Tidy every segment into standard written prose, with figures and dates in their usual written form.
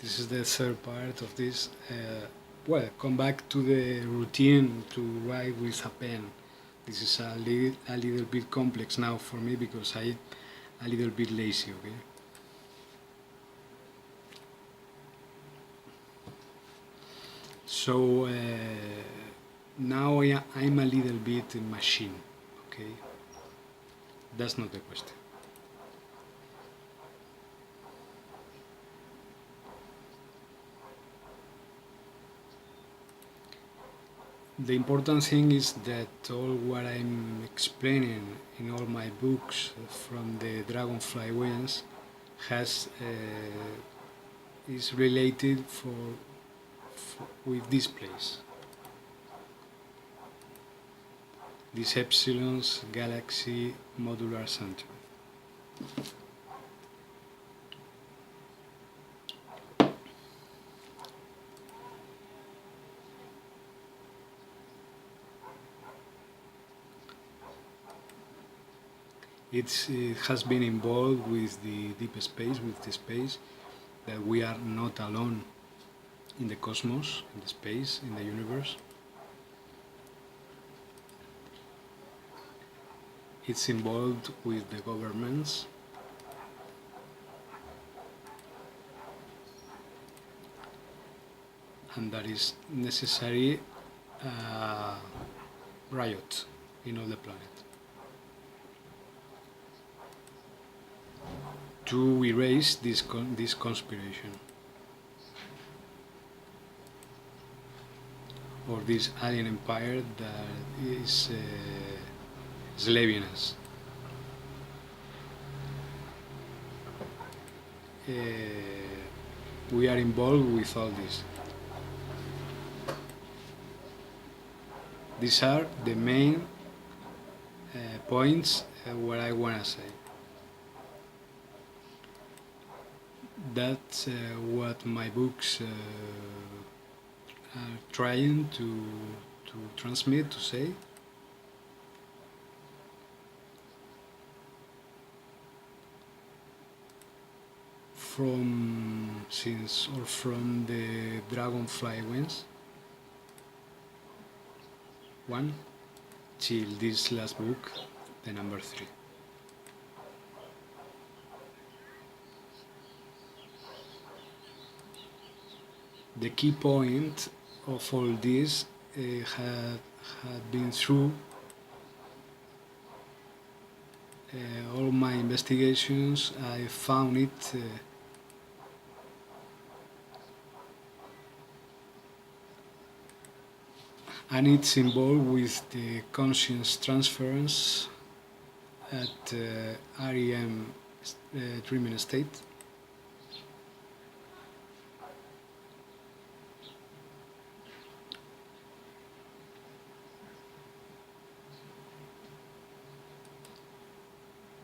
this is the third part of this. Well, come back to the routine to write with a pen. This is a little bit complex now for me because I'm a little bit lazy, okay? So now I'm a little bit machine, okay? That's not the question. The important thing is that all what I'm explaining in all my books from the Dragonfly wings has is related with this place. This Epsilon's galaxy modular center. It has been involved with the deep space, with the space, that we are not alone in the cosmos, in the space, in the universe. It's involved with the governments. And that is necessary riot in all the planet. To erase this conspiration or this alien empire that is slaving us. We are involved with all this. These are the main points what I want to say. That's what my books are trying to transmit, to say. From the Dragonfly wings 1 till this last book, the number 3. The key point of all this had been through all my investigations. I found it and it's involved with the conscious transference at REM dreaming state.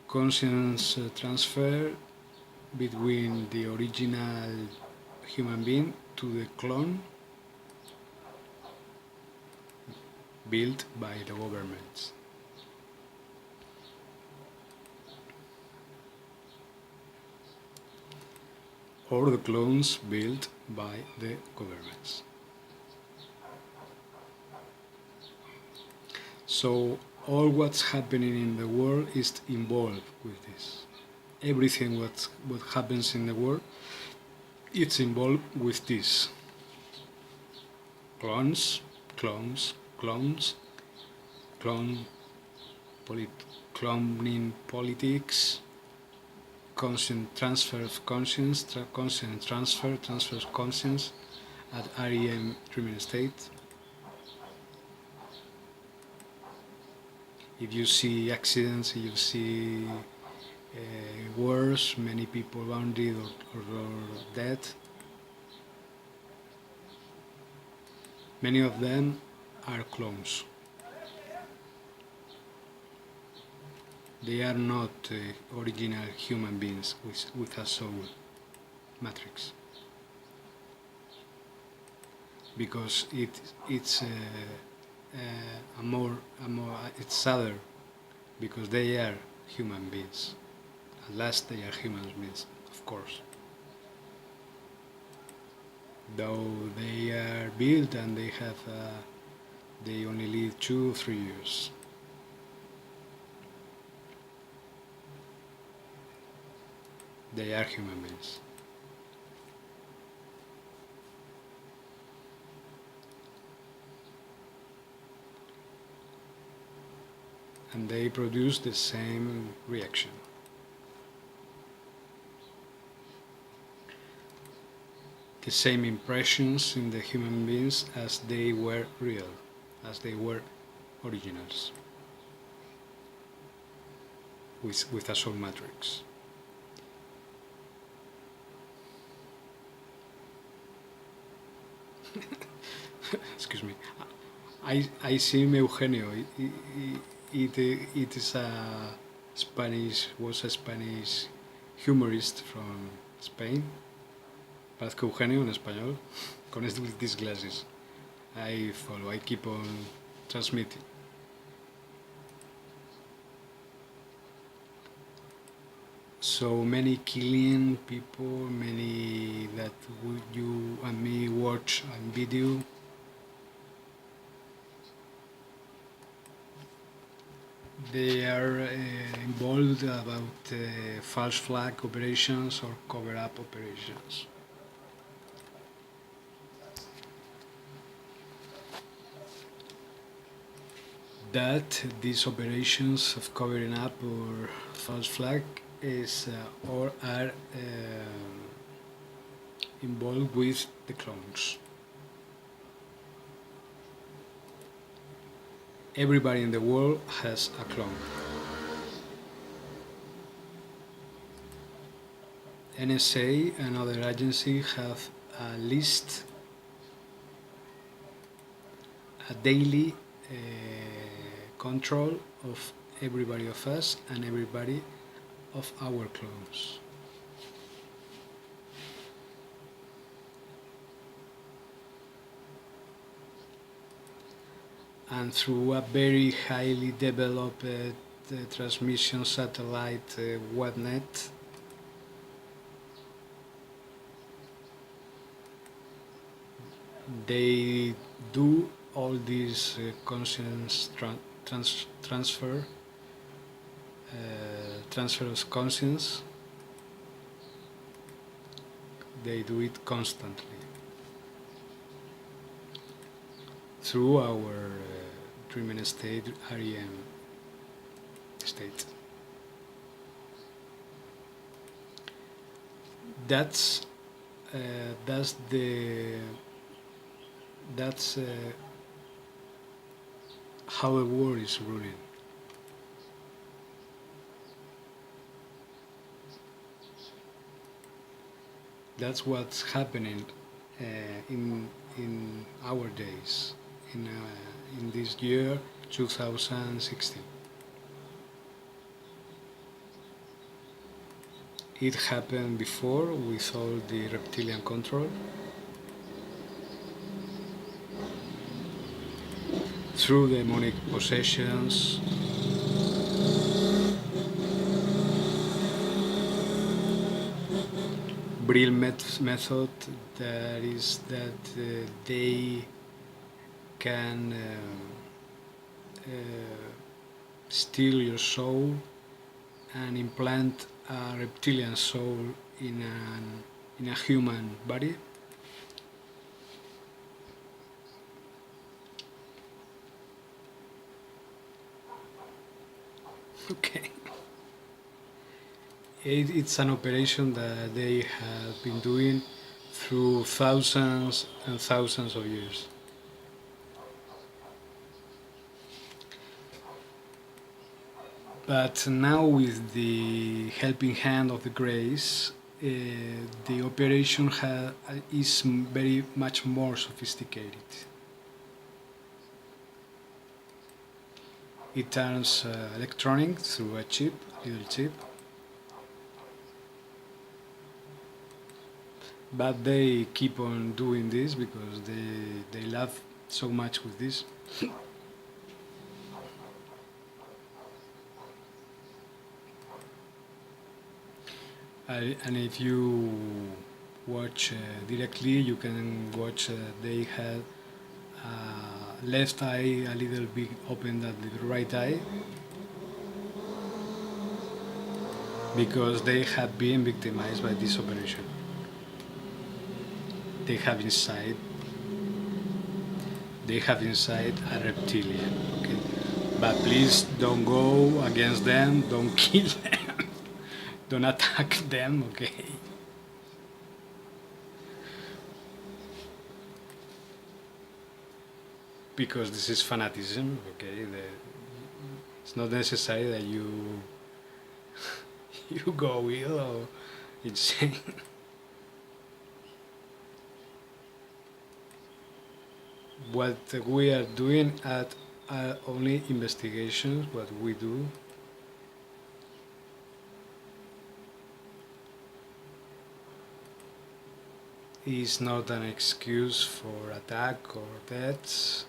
Conscience transfer between the original human being to the clone built by the governments. Or the clones built by the governments. So all what's happening in the world is involved with this. Everything what happens in the world, it's involved with this. Clones, cloning politics, constant transfer of conscience, constant transfer of conscience at REM dreaming state. If you see accidents, if you see wars, many people wounded or dead, many of them are clones. They are not original human beings with a soul, matrix, because it's it's sadder, because they are human beings. At last, they are human beings, of course. though they are built and they only live 2 or 3 years. They are human beings. And they produce the same reaction. The same impressions in the human beings as they were real, as they were originals, with a soul matrix. Excuse me. I see Eugenio. It is a was a Spanish humorist from Spain. Parezco Eugenio en español, con with these glasses. I follow, I keep on transmitting. So many killing people, many that you and me watch on video. They are involved about false flag operations or cover-up operations. That these operations of covering up or false flag is or are involved with the clones. Everybody in the world has a clone. NSA and other agencies have a list, a daily control of everybody of us and everybody of our clones. And through a very highly developed transmission satellite webnet, they do all these conscience transfer of conscience. They do it constantly through our dreaming state, REM state. That's how the world is ruling. That's what's happening in our days, in this year 2016. It happened before with all the reptilian control, through demonic possessions, Brill method, that is that they can steal your soul and implant a reptilian soul in a human body. Okay. It's an operation that they have been doing through thousands and thousands of years. But now, with the helping hand of the grace, the operation is very much more sophisticated. It turns electronic through a chip, little chip. But they keep on doing this because they love so much with this. And if you watch directly. You can watch they had left eye a little bit open than the right eye because they have been victimized by this operation. They have inside they have inside a reptilian. Okay, but please don't go against them. Don't kill them. Don't attack them. Okay. Because this is fanaticism. Okay, it's not necessary that you you go ill or insane. What we are doing at are only investigations. What we do is not an excuse for attack or deaths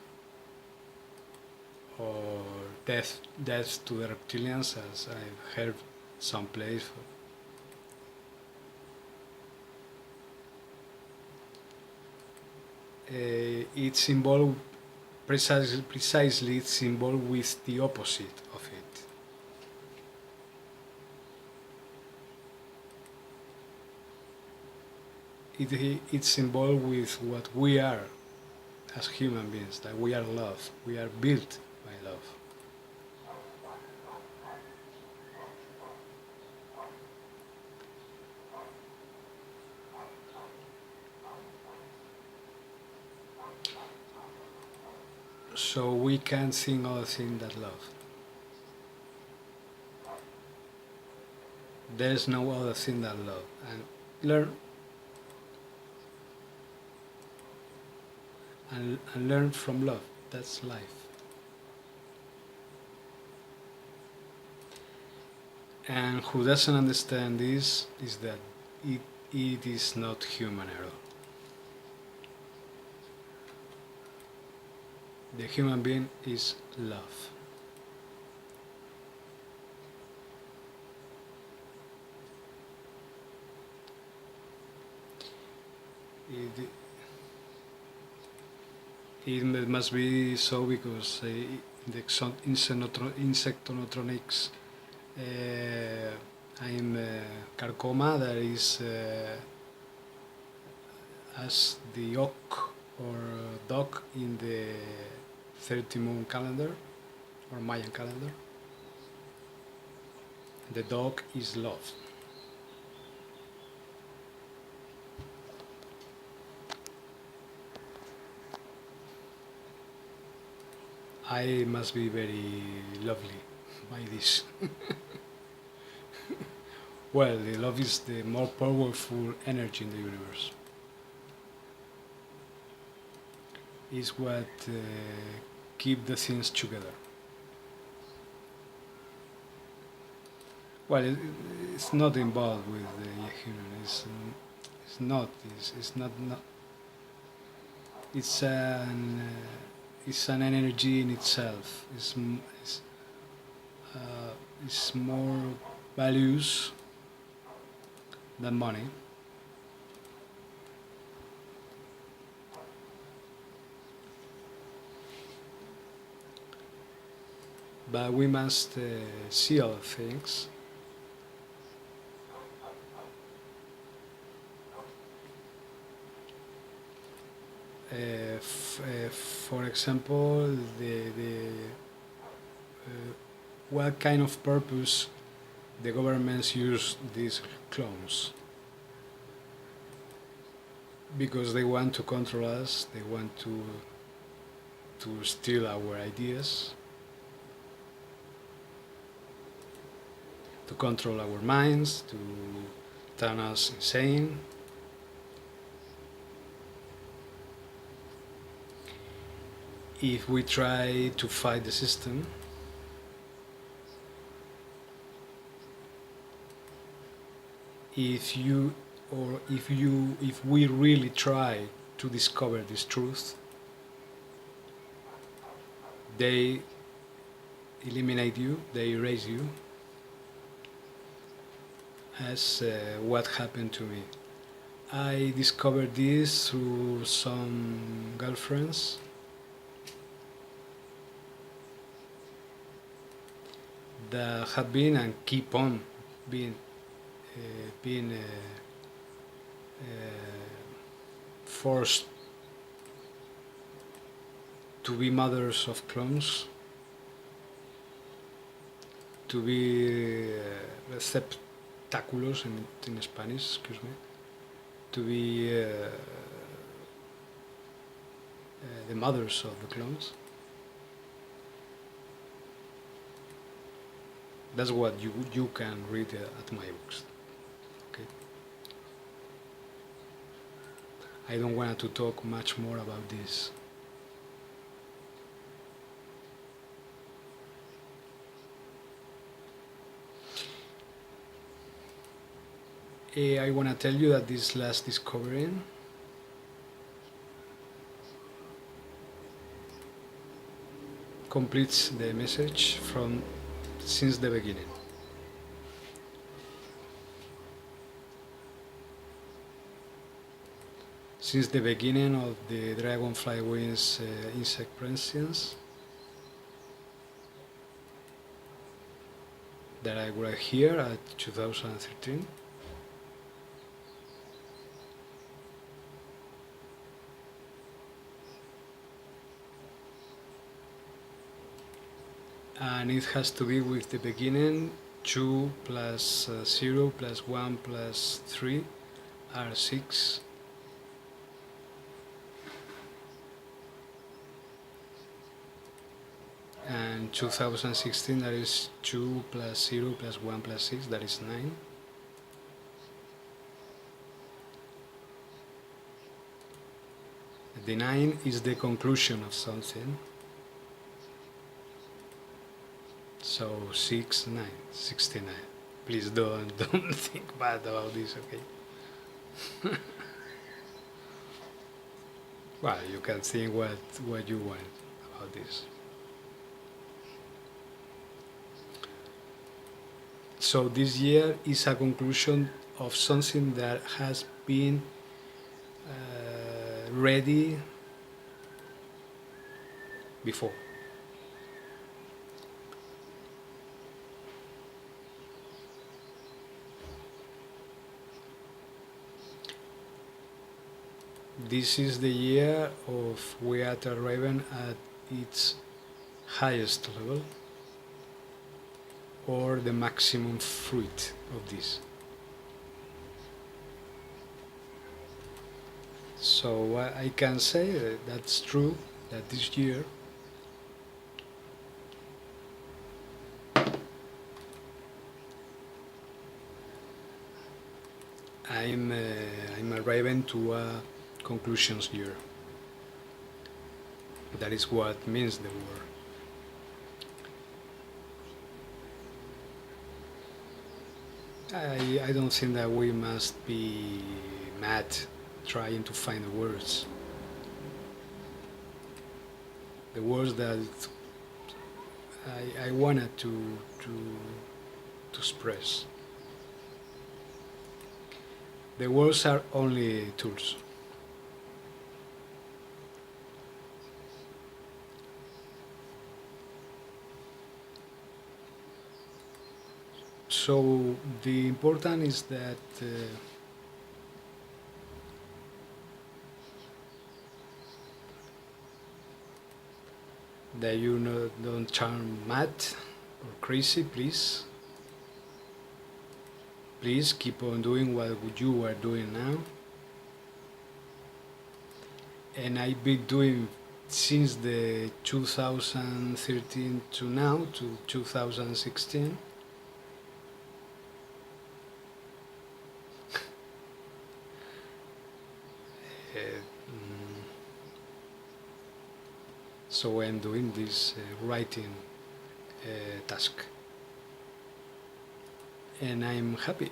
or death to the reptilians, as I've heard someplace. It's involved precisely it's involved with the opposite of it's involved with what we are as human beings, that we are love, we are built by love. So we can't think other thing than love. There's no other thing than love. And learn and learn from love. That's life. And who doesn't understand this is that it is not human at all. The human being is love. It, it must be so because the insectonotronics I'm Carcoma, that is as the oak or dog in the 30 moon calendar or Mayan calendar. The dog is love. I must be very lovely by this. Well, the love is the more powerful energy in the universe. It's what keep the things together. Well, it's not involved with the human. It's not. It's not. It's an energy in itself. It's more values than money. But we must see other things. For example, what kind of purpose the governments use these clones? Because they want to control us, they want to steal our ideas, to control our minds, to turn us insane. If we try to fight the system, if we really try to discover this truth, they eliminate you, they erase you, as what happened to me. I discovered this through some girlfriends that have been and keep on being being forced to be mothers of clones, to be receptáculos in Spanish, excuse me, to be the mothers of the clones. That's what you can read at my books. Okay. I don't want to talk much more about this. I want to tell you that this last discovery completes the message from since the beginning. Since the beginning of the Dragonfly Wings insect prescience, that I were here at 2013. And it has to be with the beginning 2 plus 0 plus 1 plus 3 are 6. And 2016, that is 2 plus 0 plus 1 plus 6, that is 9. The 9 is the conclusion of something. So 6, 9, 69. Please don't think bad about this, okay? Well, you can think what you want about this. So this year is a conclusion of something that has been ready before. This is the year of We Are Raven at its highest level, or the maximum fruit of this. So I can say that that's true, that this year I'm arriving to a conclusions year. That is what means the word. I don't think that we must be mad trying to find the words. The words that I wanted to express. The words are only tools. So the important is that that you don't turn mad or crazy, please. Please keep on doing what you are doing now. And I've been doing since the 2013 to now, to 2016. So I'm doing this writing task, and I'm happy.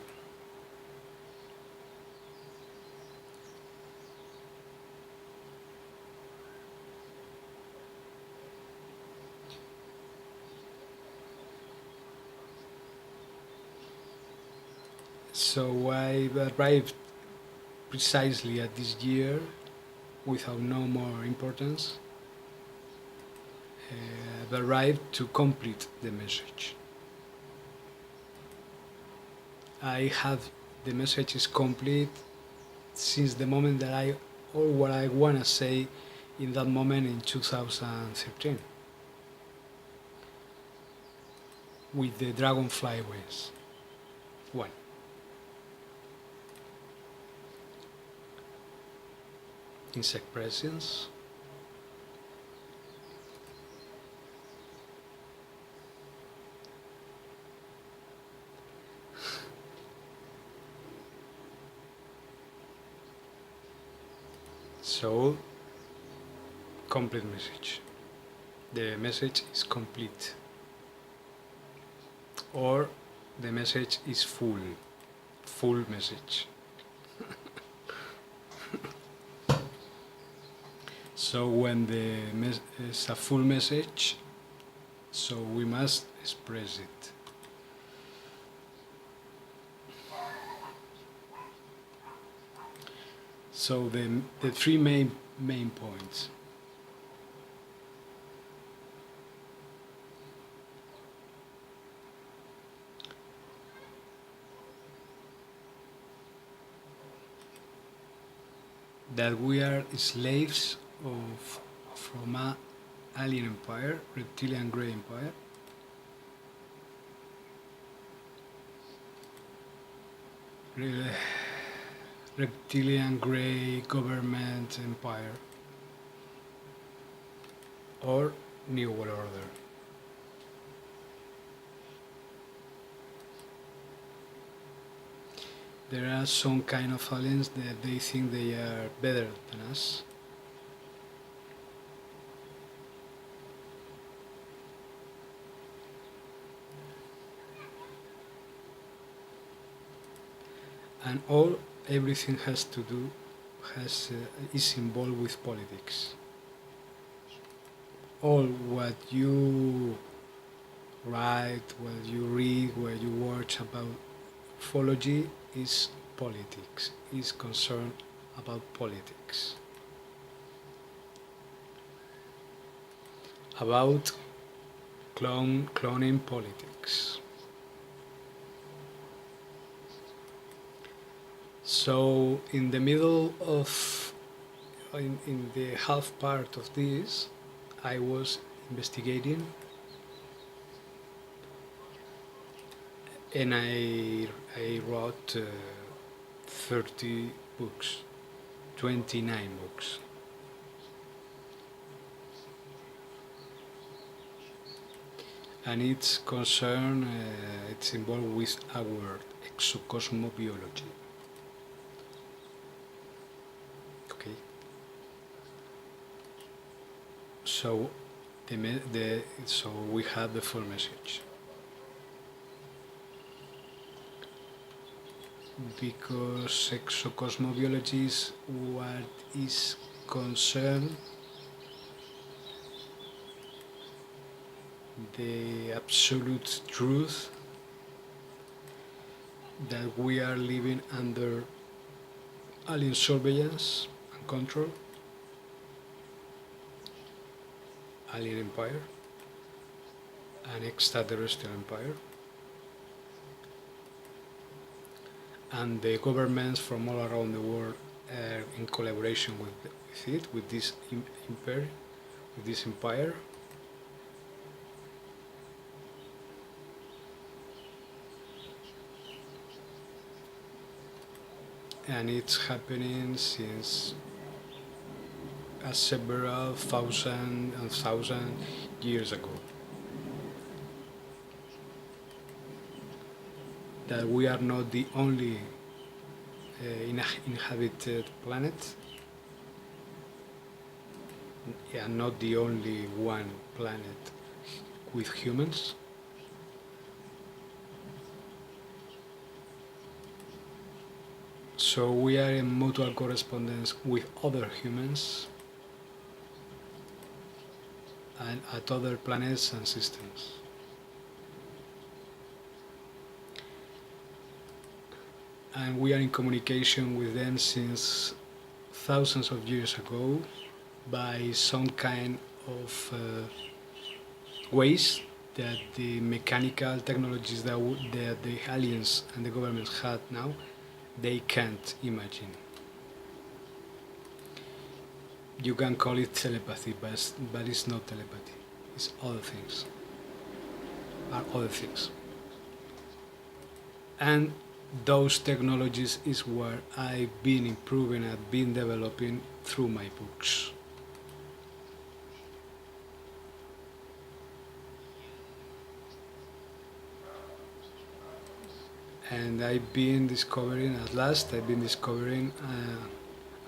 So I arrived precisely at this year, without no more importance, arrived to complete the message. I have the message is complete since the moment that I, or what I want to say in that moment in 2013 with the Dragonfly wings. One. Insect presence. So, complete message. The message is complete. Or the message is full. Full message. So when is a full message, so we must express it. So the three main points. That we are slaves from a alien empire, reptilian grey empire. Reptilian grey government empire or New World Order. There are some kind of aliens that they think they are better than us. And everything has to do is involved with politics. All what you write, what you read, what you watch about ufology is politics, is concerned about politics. About cloning politics. So in the middle of, in the half part of this, I was investigating and I wrote 30 books, 29 books. And it's concerned, it's involved with our exocosmobiology. Okay. So so we have the full message. Because exocosmobiology is what is concerned the absolute truth that we are living under alien surveillance and control, alien empire, an extraterrestrial empire, and the governments from all around the world are in collaboration with this empire. And it's happening since several thousand years ago. That we are not the only inhabited planet, and not the only one planet with humans. So we are in mutual correspondence with other humans and at other planets and systems. and we are in communication with them since thousands of years ago by some kind of ways that the mechanical technologies that the aliens and the governments had now, they can't imagine. You can call it telepathy, but it's not telepathy. It's other things. Are other things. And those technologies is what I've been improving, I've been developing through my books. And I've been discovering, at last, I've been discovering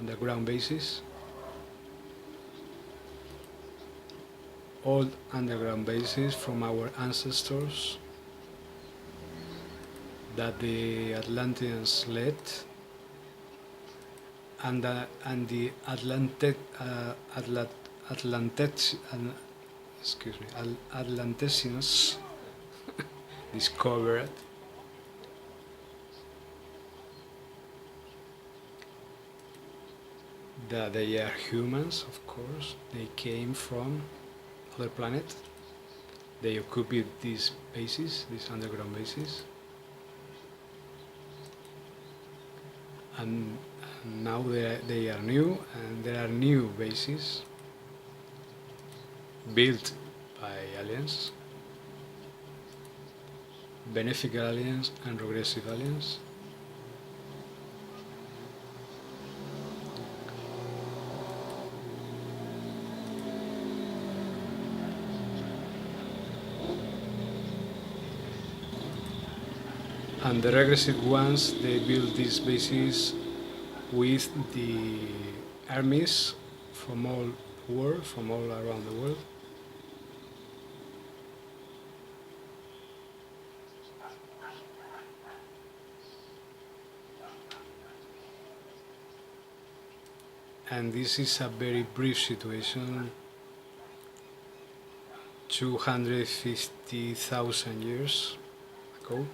underground bases, old underground bases from our ancestors that the Atlanteans led, and the Atlantecians discovered. That they are humans, of course. They came from other planet. They occupied these bases, these underground bases, and now they are new, and there are new bases built by aliens, beneficial aliens and regressive aliens. And the regressive ones, they build these bases with the armies from all world, from all around the world. And this is a very brief situation, 250,000 years ago.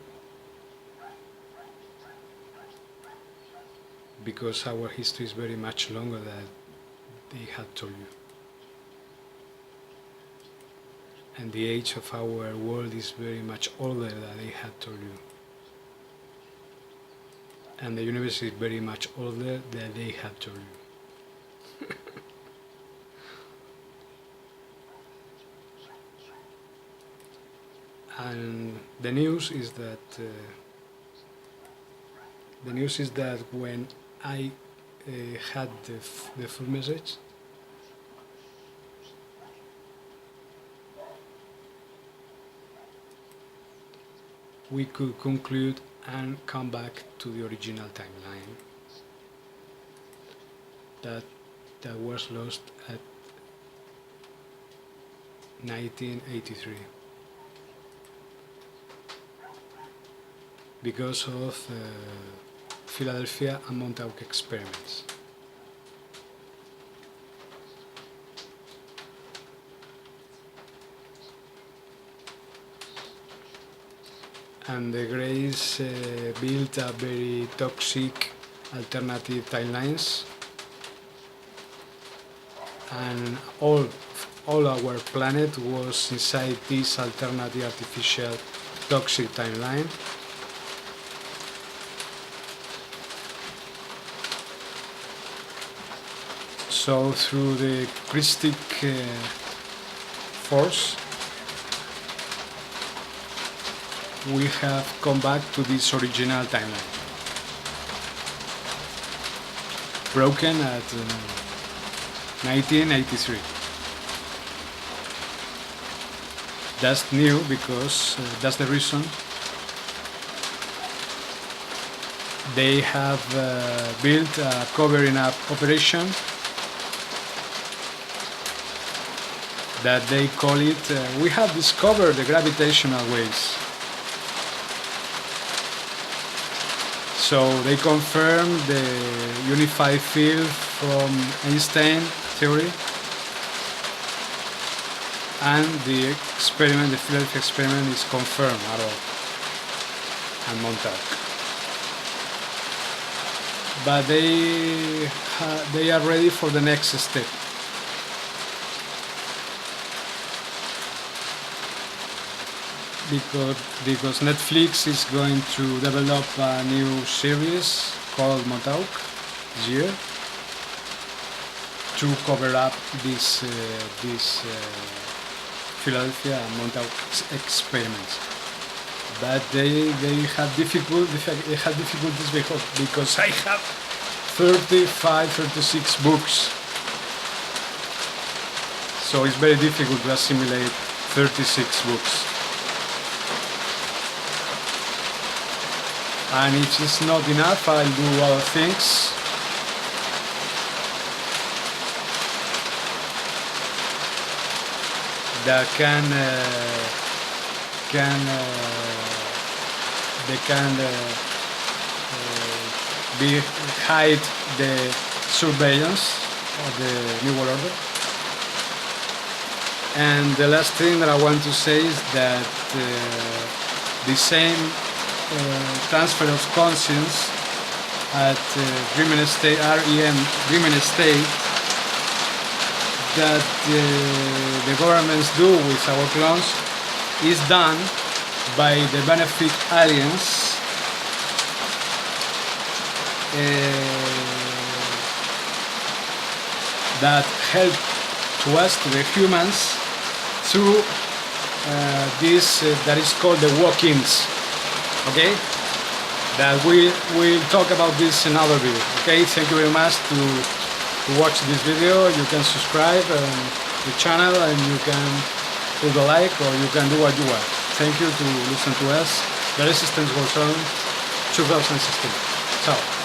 Because our history is very much longer than they had told you. And the age of our world is very much older than they had told you. And the universe is very much older than they had told you. And the news is that when I had the full message, we could conclude and come back to the original timeline that was lost at 1983 because of Philadelphia and Montauk experiments. And the Greys built a very toxic alternative timelines, and all our planet was inside this alternative artificial toxic timeline. So through the Christic force, we have come back to this original timeline, broken at 1983. That's new because that's the reason they have built a covering up operation that they call it, we have discovered the gravitational waves. So they confirm the unified field from Einstein theory, and the experiment, the Philadelphia experiment, is confirmed at all, and Montauk. but they are ready for the next step. Because Netflix is going to develop a new series called Montauk this year to cover up this Philadelphia and Montauk experiments. But they had difficulties because I have 36 books, so it's very difficult to assimilate 36 books. And if it's not enough, I'll do other things. That can be hide the surveillance of the New World Order. And the last thing that I want to say is that the same transfer of conscience at Dream State, REM Dream State, that the governments do with our clones is done by the benefit aliens that help to us, to the humans, through this that is called the walk-ins. Okay, that we'll talk about this in another video. Okay, thank you very much to watch this video. You can subscribe the channel and you can put a like, or you can do what you want. Thank you to listen to us. The Resistance goes on 2016. Ciao.